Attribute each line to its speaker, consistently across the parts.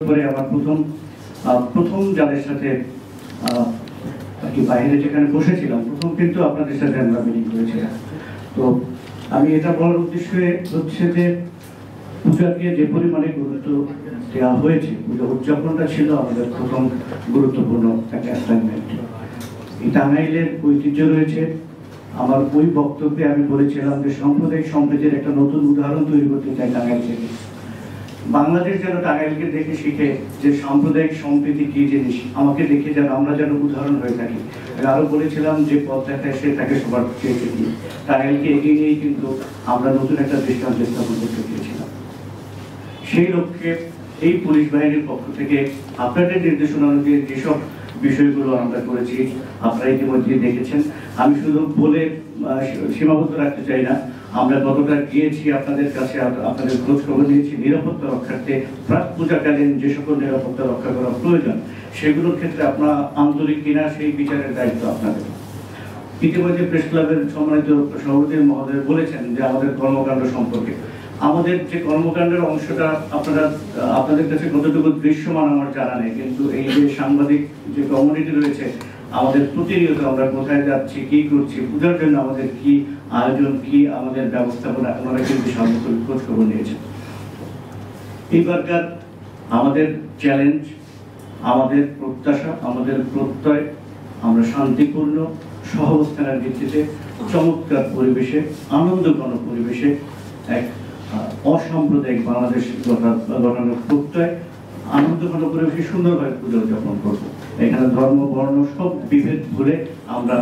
Speaker 1: পরে আমার প্রথম যাদের সাথে বাইরে যেখানে বসেছিলাম প্রথম কিন্তু আপনাদের সাথে আমরা মিটিং করেছিলাম। তো আমি এটা বলার উদ্দেশ্য হচ্ছে যে পূজাকে যে পরিমাণে গুরুত্ব দেওয়া হয়েছে, পূজা উদযাপনটা ছিল আমাদের প্রথম গুরুত্বপূর্ণ একটা অ্যাসাইনমেন্ট। এই টাঙ্গাইলের ঐতিহ্য রয়েছে। আমার ওই বক্তব্যে আমি বলেছিলাম যে সাম্প্রদায়িক সম্প্রীতির একটা নতুন উদাহরণ তৈরি করতে চাই টাঙ্গাইল থেকে। বাংলাদেশ যেন টাঙ্গাইলকে দেখে শিখে যে সাম্প্রদায়িক সম্প্রীতি কি জিনিস, আমাকে দেখে যেন আমরা যেন উদাহরণ হয়ে থাকি। আরো বলেছিলাম যে পথ দেখায় সে তাকে সবার চেয়েছে কি, টাঙ্গাইলকে এগিয়ে নিয়েই কিন্তু আমরা নতুন একটা দৃষ্টান্ত স্থাপন করতে চেয়েছিলাম। সেই লক্ষ্যে এই পুলিশ বাহিনীর পক্ষ থেকে আপনাদের নির্দেশনা অনুযায়ী যেসব বিষয়গুলো আমরা করেছি আপনারা ইতিমধ্যে দেখেছেন। আমি শুধু বলে সীমাবদ্ধ রাখতে চাই না, আমরা কতটা গিয়েছি আপনাদের কাছে, আপনাদের খোঁজ খবর নিয়েছি নিরাপত্তা রক্ষার্থে। প্রাক পূজাকালীন যে সকল নিরাপত্তা রক্ষা করা প্রয়োজন সেগুলোর ক্ষেত্রে আপনারা আন্তরিক কিনা সেই বিচারের দায়িত্ব আপনাদের। ইতিমধ্যে প্রেস ক্লাবের সম্মানিত সভাপতি মহোদয় বলেছেন যে আমাদের কর্মকাণ্ড সম্পর্কে, আমাদের যে কর্মকাণ্ডের অংশটা আপনাদের কাছে কতটুকু দৃশ্যমান আমার জানা নেই, কিন্তু এই যে সাংবাদিক যে কমিউনিটি রয়েছে আমাদের প্রতিনিয়ত আমরা কোথায় যাচ্ছি, কি করছি, পূজার জন্য আমাদের কি আয়োজন, কি আমাদের ব্যবস্থাপনা, আপনারা কিন্তু সার্বক্ষণিক খোঁজ খবর নিয়েছেন। এইবারকার আমাদের চ্যালেঞ্জ, আমাদের প্রত্যাশা, আমাদের প্রত্যয়, আমরা শান্তিপূর্ণ সহাবস্থানের ভিত্তিতে চমৎকার পরিবেশে, আনন্দঘন পরিবেশে এক অসাম্প্রদায়িক বাংলাদেশ গঠনের প্রত্যয়, আনন্দঘন পরিবেশে সুন্দরভাবে পুজো উদযাপন করবো। এখানে ধর্ম বর্ণ সব বিভেদ ভুলে আমরা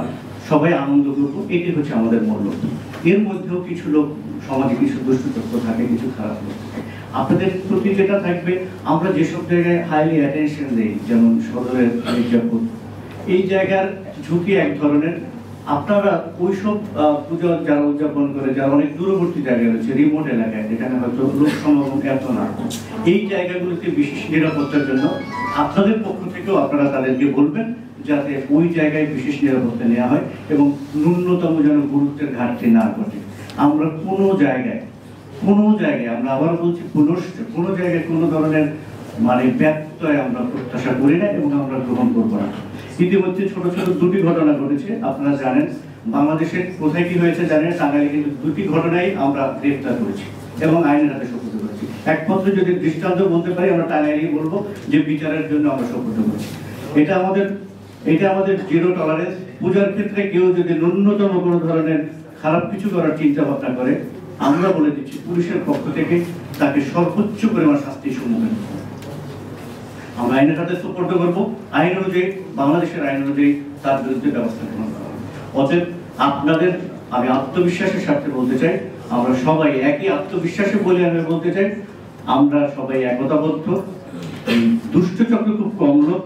Speaker 1: সবাই আনন্দ করবো, এটি হচ্ছে আমাদের মূল লক্ষ্য। এর মধ্যেও কিছু লোক সমাজে কিছু দুষ্ট তথ্য থাকে, কিছু খারাপ লোক থাকে। আপনাদের প্রতি যেটা থাকবে, আমরা যেসব জায়গায় হাইলি অ্যাটেনশন দিই, যেমন সদরের মির্জাপুর, এই জায়গার ঝুঁকি এক ধরনের। আপনারা ওইসব পুজো যারা উদযাপন করে, যারা অনেক দূরবর্তী জায়গায় রয়েছে, রিমোট এলাকায় যেখানে হয়তো লোক সমাগম এত না, এই জায়গাগুলোতে বিশেষ নিরাপত্তার জন্য আপনাদের পক্ষ থেকেও আপনারা তাদেরকে বলবেন যাতে ওই জায়গায় বিশেষ নিরাপত্তা নেওয়া হয় এবং ন্যূনতম যেন গুরুত্বের ঘাটতি না ঘটে। আমরা কোনো জায়গায় আমরা আবার বলছি পুনশ্চ কোনো জায়গায় কোনো ধরনের ব্যত্যয় আমরা প্রত্যাশা করি না এবং আমরা গ্রহণ করবো না। ইতিমধ্যে ছোট ছোট দুটি ঘটনা ঘটেছে, আপনারা জানেন। বাংলাদেশের কোথায় কি হয়েছে জানেন, টাঙ্গাইলে কিন্তু দুটি ঘটনাই আমরা গ্রেফতার করেছি এবং আইনের হাতে সোপর্দ করেছি। একমাত্র যদি দৃষ্টান্ত বলতে পারি, আমরা টাঙ্গাইলেই বলবো যে বিচারের জন্য আমরা সোপর্দ করেছি। এটা আমাদের জিরো টলারেন্স। পূজার ক্ষেত্রে কেউ যদি ন্যূনতম কোনো ধরনের খারাপ কিছু করার চিন্তা ভাবনা করে, আমরা বলে দিচ্ছি পুলিশের পক্ষ থেকে তাকে সর্বোচ্চ পরিমাণ শাস্তির সম্মুখীন আমরা আইনের হাতে সুপর্দ করবো। আইন অনুযায়ী, বাংলাদেশের আইন অনুযায়ী তার বিরুদ্ধে ব্যবস্থা গ্রহণ করা হবে। অতএব আপনাদের আমি আত্মবিশ্বাসের সাথে বলতে চাই, আমরা সবাই একই আত্মবিশ্বাসে বলে আমি বলতে চাই, আমরা সবাই একতাবদ্ধ। এই দুষ্ট চক্র খুব কম লোক,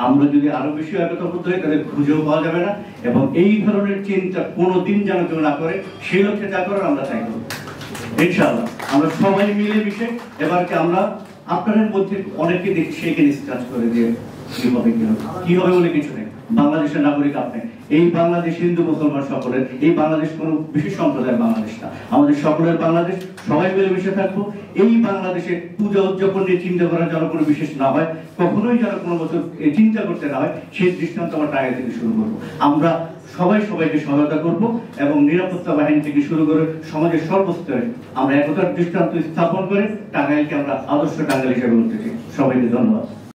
Speaker 1: আমরা যদি আরো বেশি একতাবদ্ধ হই তাদের খুঁজেও পাওয়া যাবে না। এবং এই ধরনের চিন্তা কোনোদিন যেন কেউ না করে, সেই লক্ষ্যে যা করার আমরা চাই করবো ইনশাআল্লাহ। আমরা সবাই মিলে মিশে এবারকে আমরা আপনাদের মধ্যে অনেকে দেখছি এখানে কাজ করে যে কি হবে বলে কিছু নেই। বাংলাদেশের নাগরিক আপনি, এই বাংলাদেশ হিন্দু মুসলমান সকলের, এই বাংলাদেশ কোনো বিশেষ সম্প্রদায়ের বাংলাদেশ না, আমাদের সকলের বাংলাদেশ। সবাই মিলে মিশে থাকবো। এই বাংলাদেশে পূজা উদযাপন নিয়ে চিন্তা করার যেন কোনো বিশেষ না হয়, কখনোই যেন কোনো বছর চিন্তা করতে না হয়, সেই দৃষ্টান্ত আমরা টাঙ্গাইল থেকে শুরু করবো। আমরা সবাইকে সহায়তা করব এবং নিরাপত্তা বাহিনী থেকে শুরু করে সমাজের সর্বস্তরে আমরা একতার দৃষ্টান্ত স্থাপন করে টাঙ্গাইলকে আমরা আদর্শ টাঙ্গাইল হিসেবে বলতে চাই। সবাইকে ধন্যবাদ।